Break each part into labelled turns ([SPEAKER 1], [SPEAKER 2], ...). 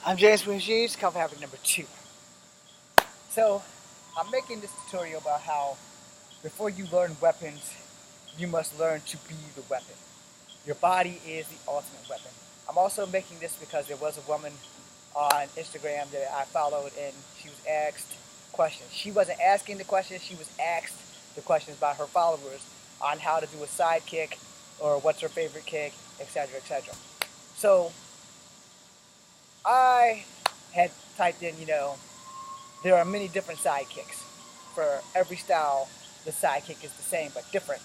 [SPEAKER 1] I'm James Jeeves, Kung Fu Habit number 2. So, I'm making this tutorial about how before you learn weapons, you must learn to be the weapon. Your body is the ultimate weapon. I'm also making this because there was a woman on Instagram that I followed and she was asked questions. She wasn't asking the questions, she was asked the questions by her followers on how to do a side kick or what's her favorite kick, etc., etc. So, I had typed in, there are many different side kicks. For every style, the side kick is the same but different.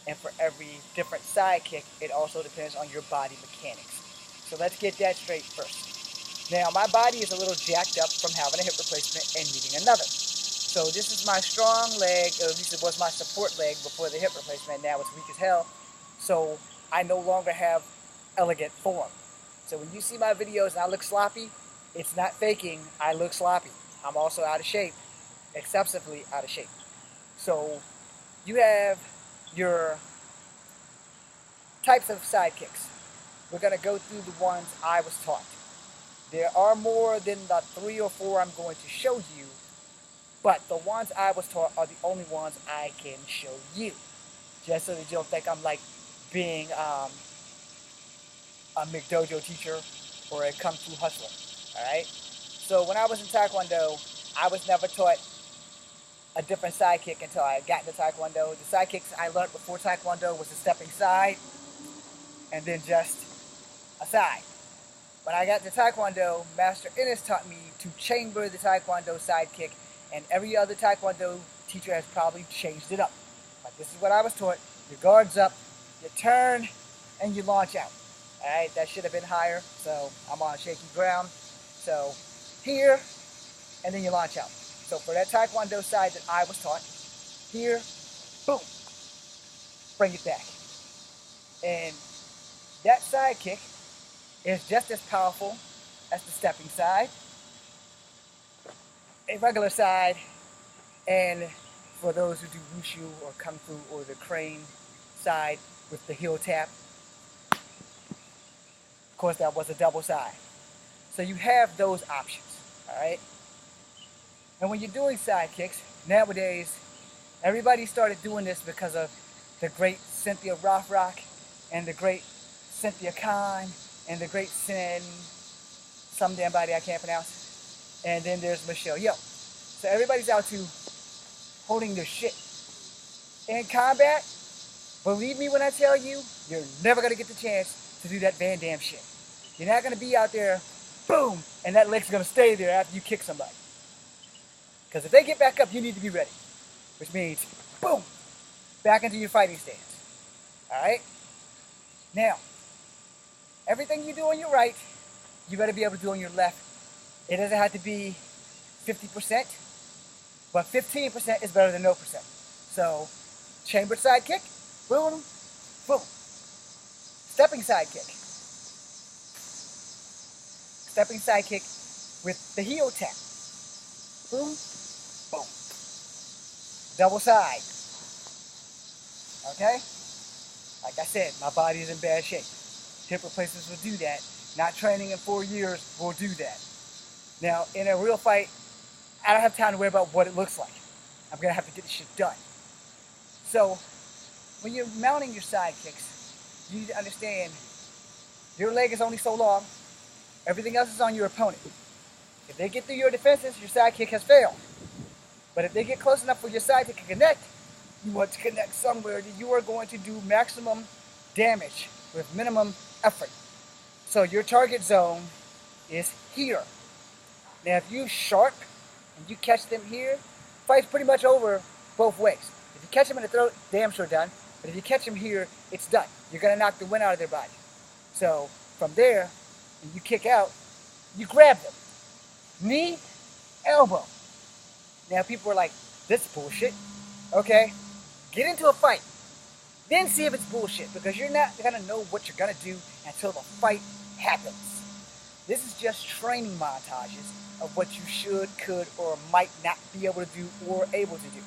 [SPEAKER 1] And for every different side kick, it also depends on your body mechanics. So let's get that straight first. Now, my body is a little jacked up from having a hip replacement and needing another. So this is my strong leg, or at least it was my support leg before the hip replacement. Now it's weak as hell. So I no longer have elegant form. So when you see my videos and I look sloppy, it's not faking, I look sloppy. I'm also out of shape, excessively out of shape. So you have your types of side kicks. We're going to go through the ones I was taught. There are more than the 3 or 4 I'm going to show you, but the ones I was taught are the only ones I can show you. Just so that you don't think I'm like being a McDojo teacher or a Kung Fu hustler. Alright? So when I was in Taekwondo, I was never taught a different side kick until I got into Taekwondo. The side kicks I learned before Taekwondo was a stepping side and then just a side. When I got to Taekwondo, Master Ennis taught me to chamber the Taekwondo side kick, and every other Taekwondo teacher has probably changed it up. But this is what I was taught. Your guard's up, you turn, and you launch out. Alright, that should have been higher, so I'm on shaky ground. So here, and then you launch out. So for that Taekwondo side that I was taught, here, boom, bring it back. And that side kick is just as powerful as the stepping side, a regular side, and for those who do wushu or kung fu or the crane side with the heel tap, of course that was a double side. So you have those options, alright? And when you're doing side kicks, nowadays, everybody started doing this because of the great Cynthia Rothrock and the great Cynthia Khan and the great Sin, some damn body I can't pronounce. And then there's Michelle Yeoh. So everybody's out to holding their shit. In combat, believe me when I tell you, you're never going to get the chance to do that Van Damme shit. You're not going to be out there, boom, and that leg's going to stay there after you kick somebody. Because if they get back up, you need to be ready. Which means, boom, back into your fighting stance. Alright? Now, everything you do on your right, you better be able to do on your left. It doesn't have to be 50%, but 15% is better than no percent. So, chambered side kick, boom, boom. Stepping side kick. Stepping side kick with the heel tap. Boom, boom. Double side. Okay? Like I said, my body is in bad shape. Hip replacements will do that. Not training in 4 years will do that. Now, in a real fight, I don't have time to worry about what it looks like. I'm going to have to get this shit done. So, when you're mounting your side kicks, you need to understand your leg is only so long. Everything else is on your opponent. If they get through your defenses, your side kick has failed. But if they get close enough for your side kick to connect, you want to connect somewhere that you are going to do maximum damage with minimum effort. So your target zone is here. Now if you sharp and you catch them here, fight's pretty much over both ways. If you catch them in the throat, damn sure done. But if you catch them here, it's done. You're going to knock the wind out of their body. So from there, and you kick out, you grab them. Knee, elbow. Now people are like, this is bullshit. Okay, get into a fight. Then see if it's bullshit, because you're not going to know what you're going to do until the fight happens. This is just training montages of what you should, could, or might not be able to do or able to do.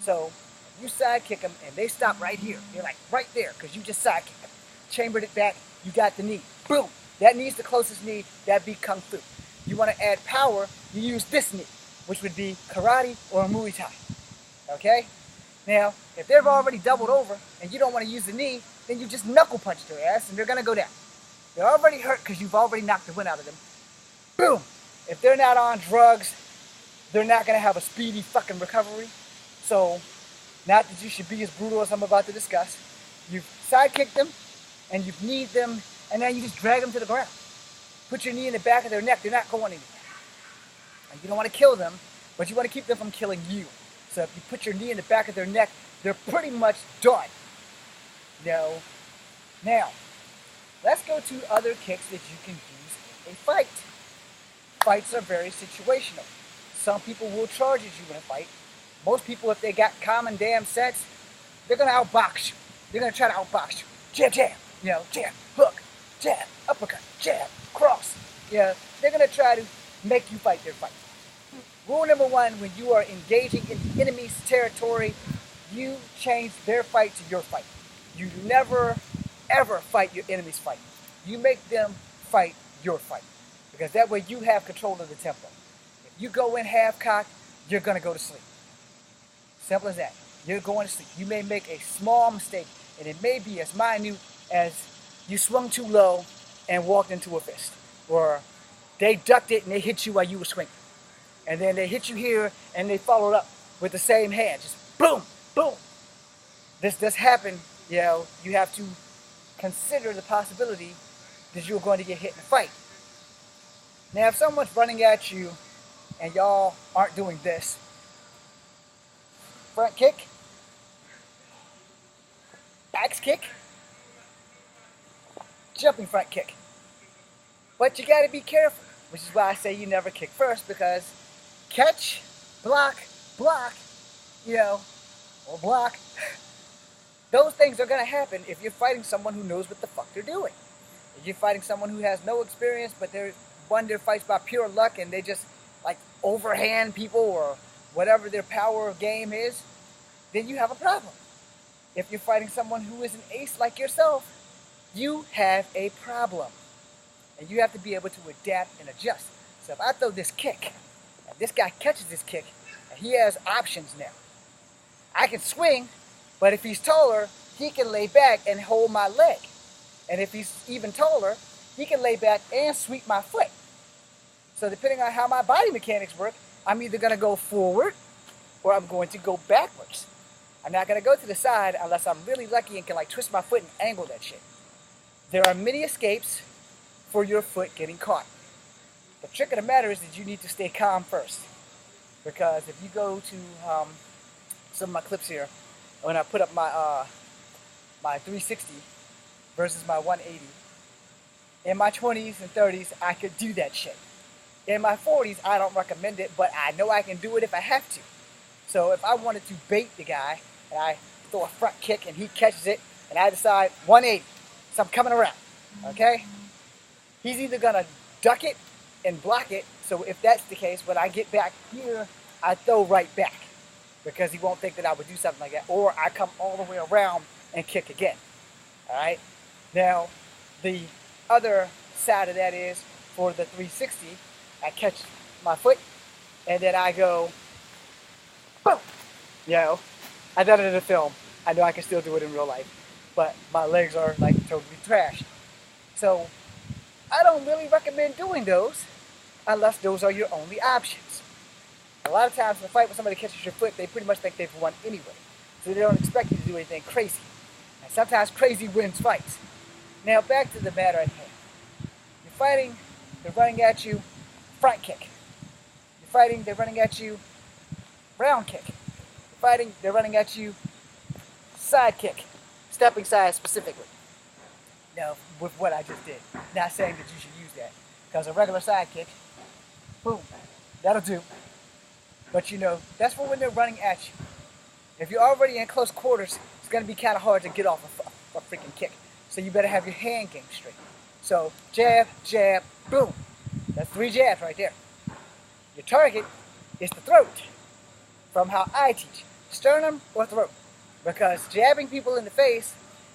[SPEAKER 1] So, if you side kick them and they stop right here, they're like right there, because you just side kick them. Chambered it back, you got the knee. Boom! That knee's the closest knee, that'd be Kung Fu. you want to add power, you use this knee, which would be karate or Muay Thai. Okay? Now, if they've already doubled over and you don't want to use the knee, then you just knuckle punch their ass and they're going to go down. They're already hurt because you've already knocked the wind out of them. Boom! If they're not on drugs, they're not going to have a speedy fucking recovery. So, not that you should be as brutal as I'm about to discuss. You've sidekicked them and you've kneed them and then you just drag them to the ground. Put your knee in the back of their neck, they're not going anywhere. And you don't want to kill them, but you want to keep them from killing you. So if you put your knee in the back of their neck, they're pretty much done. No. Now, let's go to other kicks that you can use in a fight. Fights are very situational. Some people will charge at you in a fight. Most people, if they got common damn sets, they're going to outbox you. They're going to try to outbox you. Jab, jab, jab, hook, jab, uppercut, jab, cross. They're going to try to make you fight their fight. Rule number one, when you are engaging in the enemy's territory, you change their fight to your fight. You never, ever fight your enemy's fight. You make them fight your fight. Because that way you have control of the tempo. If you go in half-cocked, you're going to go to sleep. Simple as that. You're going to sleep. You may make a small mistake, and it may be as minute as you swung too low and walked into a fist. Or they ducked it and they hit you while you were swinging. And then they hit you here and they followed up with the same hand. Just boom, boom. This does happen. You have to consider the possibility that you're going to get hit in a fight. Now, if someone's running at you and y'all aren't doing this, front kick, axe kick, jumping front kick. But you got to be careful, which is why I say you never kick first, because catch, block, or block, those things are going to happen if you're fighting someone who knows what the fuck they're doing. If you're fighting someone who has no experience, but they're won their fights by pure luck and they just like overhand people or whatever their power of game is, then you have a problem. If you're fighting someone who is an ace like yourself, you have a problem. And you have to be able to adapt and adjust. So if I throw this kick, and this guy catches this kick, and he has options now. I can swing, but if he's taller, he can lay back and hold my leg. And if he's even taller, he can lay back and sweep my foot. So depending on how my body mechanics work, I'm either going to go forward or I'm going to go backwards. I'm not going to go to the side unless I'm really lucky and can like twist my foot and angle that shit. There are many escapes for your foot getting caught. The trick of the matter is that you need to stay calm first. Because if you go to some of my clips here, when I put up my my 360 versus my 180, in my 20s and 30s, I could do that shit. In my 40s, I don't recommend it, but I know I can do it if I have to. So if I wanted to bait the guy, and I throw a front kick and he catches it, and I decide 180, so I'm coming around, okay? He's either gonna duck it and block it, so if that's the case, when I get back here, I throw right back, because he won't think that I would do something like that, or I come all the way around and kick again, all right? Now, the other side of that is, for the 360, I catch my foot, and then I go, boom! I done it in a film. I know I can still do it in real life, but my legs are like totally trash. So, I don't really recommend doing those, unless those are your only options. A lot of times in a fight when somebody catches your foot, they pretty much think they've won anyway. So they don't expect you to do anything crazy. And sometimes crazy wins fights. Now back to the matter at hand. You're fighting, they're running at you, front kick. You're fighting, they're running at you, round kick. You're fighting, they're running at you, side kick. Stepping side specifically. Now, with what I just did. Not saying that you should use that. Because a regular side kick, boom, that'll do. But that's for when they're running at you. If you're already in close quarters, it's going to be kind of hard to get off a freaking kick. So you better have your hand game straight. So jab, jab, boom. That's 3 jabs right there. Your target is the throat. From how I teach. Sternum or throat. Because jabbing people in the face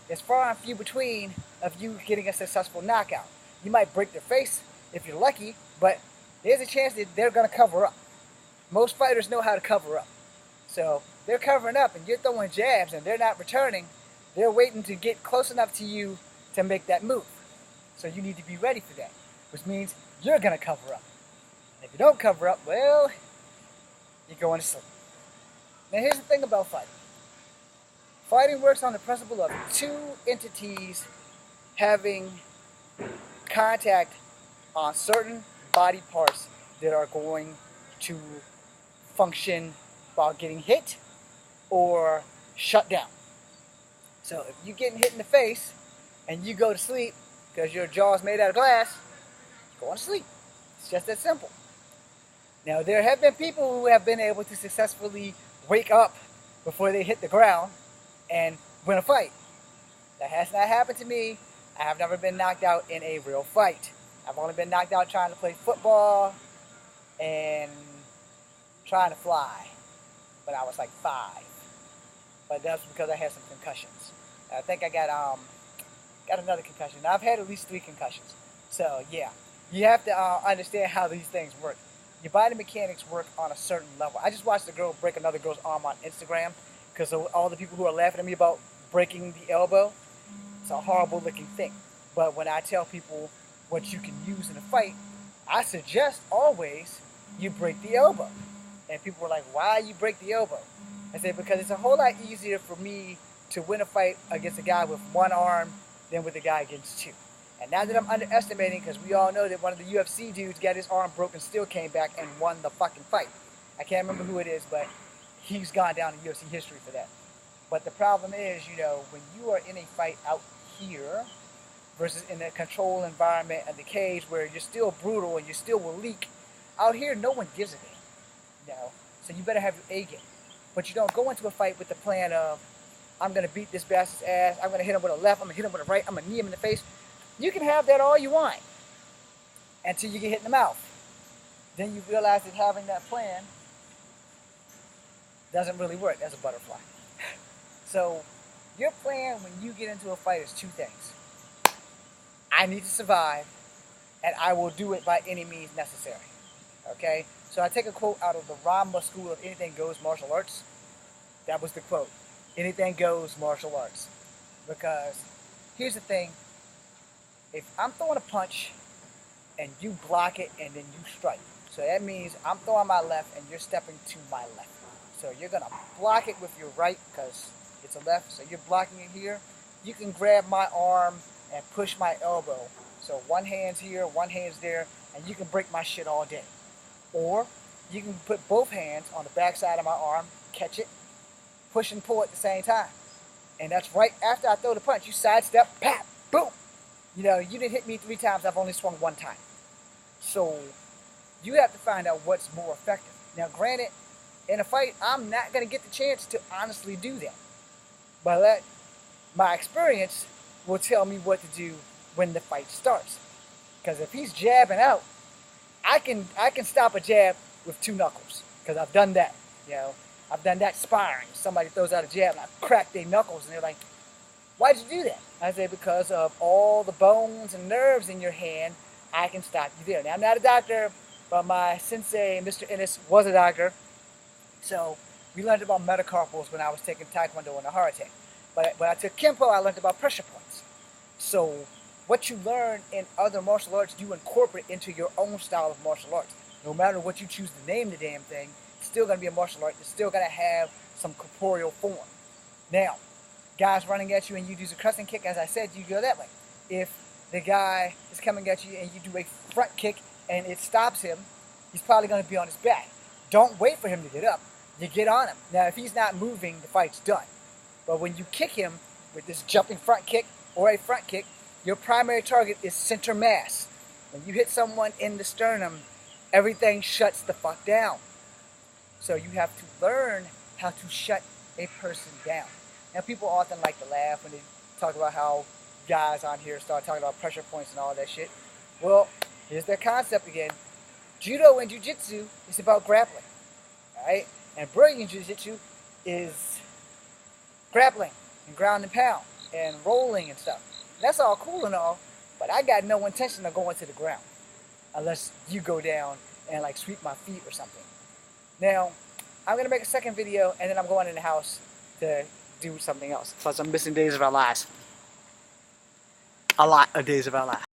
[SPEAKER 1] is far and few between of you getting a successful knockout. You might break their face if you're lucky, but there's a chance that they're going to cover up. Most fighters know how to cover up. So they're covering up and you're throwing jabs and they're not returning. They're waiting to get close enough to you to make that move. So you need to be ready for that, which means you're going to cover up. And if you don't cover up, well, you're going to sleep. Now here's the thing about fighting. Fighting works on the principle of two entities having contact on certain body parts that are going to function while getting hit or shut down. So if you're getting hit in the face and you go to sleep because your jaw is made out of glass, you're going to sleep. It's just that simple. Now there have been people who have been able to successfully wake up before they hit the ground and win a fight. That has not happened to me. I have never been knocked out in a real fight. I've only been knocked out trying to play football and trying to fly when I was like 5. But that's because I had some concussions. I think I got another concussion. I've had at least 3 concussions. So yeah, you have to understand how these things work. Your body mechanics work on a certain level. I just watched a girl break another girl's arm on Instagram because of all the people who are laughing at me about breaking the elbow. It's a horrible looking thing. But when I tell people what you can use in a fight, I suggest always you break the elbow. And people were like, why you break the elbow? I said, because it's a whole lot easier for me to win a fight against a guy with 1 arm than with a guy against 2. And now that I'm underestimating, because we all know that one of the UFC dudes got his arm broken, still came back and won the fucking fight. I can't remember who it is, but he's gone down in UFC history for that. But the problem is, you know, when you are in a fight out here versus in a controlled environment and the cage where you're still brutal and you still will leak, out here no one gives a damn. You know? So you better have your A game. But you don't go into a fight with the plan of, I'm going to beat this bastard's ass, I'm going to hit him with a left, I'm going to hit him with a right, I'm going to knee him in the face. You can have that all you want until you get hit in the mouth. Then you realize that having that plan doesn't really work as a butterfly. So your plan when you get into a fight is 2 things. I need to survive, and I will do it by any means necessary. Okay? So I take a quote out of the Ramba School of Anything Goes Martial Arts. That was the quote. Anything goes martial arts. Because here's the thing. If I'm throwing a punch and you block it and then you strike. So that means I'm throwing my left and you're stepping to my left. So you're going to block it with your right because it's a left. So you're blocking it here. You can grab my arm and push my elbow. So one hand's here, one hand's there, and you can break my shit all day. Or you can put both hands on the back side of my arm, catch it, push and pull at the same time. And that's right after I throw the punch. You sidestep, pap, boom. You know, you didn't hit me 3 times, I've only swung 1 time. So you have to find out what's more effective. Now granted, in a fight, I'm not going to get the chance to honestly do that. But my experience will tell me what to do when the fight starts. Because if he's jabbing out, I can stop a jab with 2 knuckles. Because I've done that. You know, I've done that sparring. Somebody throws out a jab and I crack their knuckles and they're like, why'd you do that? I say, because of all the bones and nerves in your hand, I can stop you there. Now, I'm not a doctor, but my sensei, Mr. Ennis, was a doctor. So we learned about metacarpals when I was taking Taekwondo in the Haratek. But when I took Kempo, I learned about pressure points. So what you learn in other martial arts, you incorporate into your own style of martial arts. No matter what you choose to name the damn thing, it's still going to be a martial art. It's still going to have some corporeal form. Now, guys running at you and you do a crescent kick, as I said, you go that way. If the guy is coming at you and you do a front kick and it stops him, he's probably going to be on his back. Don't wait for him to get up. You get on him. Now, if he's not moving, the fight's done. But when you kick him with this jumping front kick or a front kick, your primary target is center mass. When you hit someone in the sternum, everything shuts the fuck down. So you have to learn how to shut a person down. Now, people often like to laugh when they talk about how guys on here start talking about pressure points and all that shit. Well, here's their concept again. Judo and Jiu-Jitsu is about grappling, right? And Brazilian Jiu-Jitsu is grappling and ground and pound and rolling and stuff. And that's all cool and all, but I got no intention of going to the ground. unless you go down and like sweep my feet or something. Now, I'm gonna make a second video and then I'm going in the house to do something else. Plus I'm missing days of our lives. A lot of days of our lives.